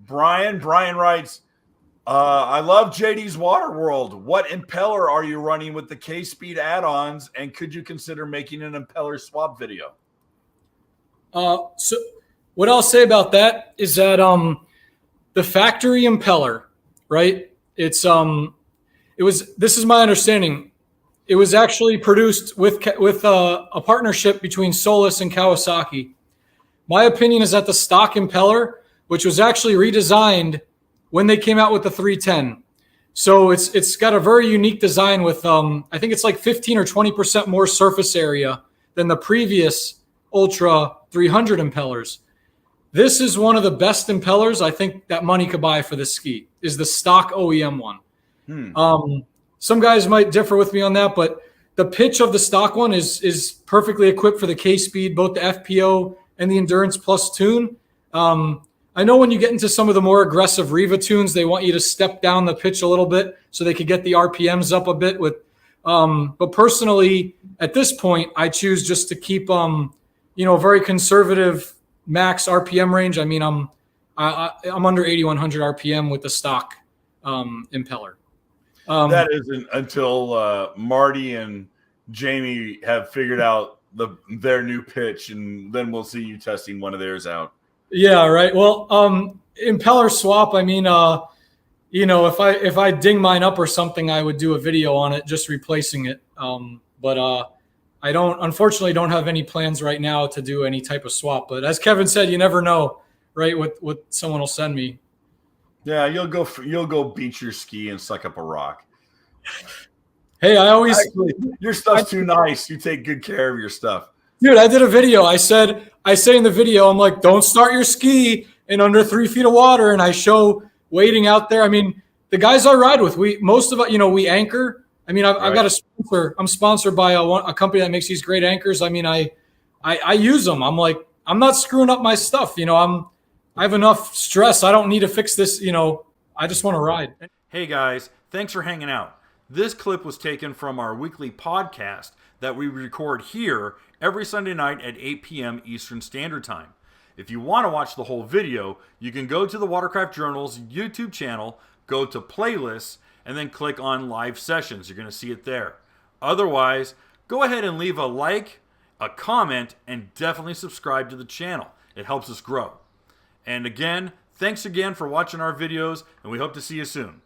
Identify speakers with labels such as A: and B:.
A: Brian writes, I love JD's Waterworld. What impeller are you running with the K-Speed add-ons, and could you consider making an impeller swap video?
B: So what I'll say about that is that the factory impeller, right? This is my understanding. It was actually produced with a partnership between Solus and Kawasaki. My opinion is that the stock impeller, which was actually redesigned when they came out with the 310. So it's got a very unique design with I think it's like 15 or 20% more surface area than the previous Ultra 300 impellers. This is one of the best impellers I think that money could buy for the ski, is the stock OEM one. Some guys might differ with me on that, but the pitch of the stock one is perfectly equipped for the K-Speed, both the FPO and the Endurance Plus tune. I know when you get into some of the more aggressive Riva tunes, they want you to step down the pitch a little bit so they could get the RPMs up a bit. But personally, at this point, I choose just to keep a very conservative max RPM range. I mean, I'm under 8,100 RPM with the stock impeller.
A: That isn't until Marty and Jamie have figured out their new pitch, and then we'll see you testing one of theirs out.
B: Yeah, right. Well, impeller swap. I mean, if I ding mine up or something, I would do a video on it, just replacing it. But I unfortunately don't have any plans right now to do any type of swap. But as Kevin said, you never know, right? What someone will send me.
A: Yeah, you'll go beach your ski and suck up a rock.
B: Hey,
A: your stuff's too nice. You take good care of your stuff.
B: Dude, I did a video. I say in the video, I'm like, don't start your ski in under 3 feet of water. And I show wading out there. I mean, the guys I ride with, we anchor. I mean, I've got a sponsor. I'm sponsored by a company that makes these great anchors. I mean, I use them. I'm like, I'm not screwing up my stuff. I have enough stress. I don't need to fix this. I just want to ride.
C: Hey guys, thanks for hanging out. This clip was taken from our weekly podcast that we record here every Sunday night at 8 p.m. Eastern Standard Time. If you want to watch the whole video, you can go to the Watercraft Journal's YouTube channel, go to playlists, and then click on live sessions. You're going to see it there. Otherwise, go ahead and leave a like, a comment, and definitely subscribe to the channel. It helps us grow. And again, thanks again for watching our videos, and we hope to see you soon.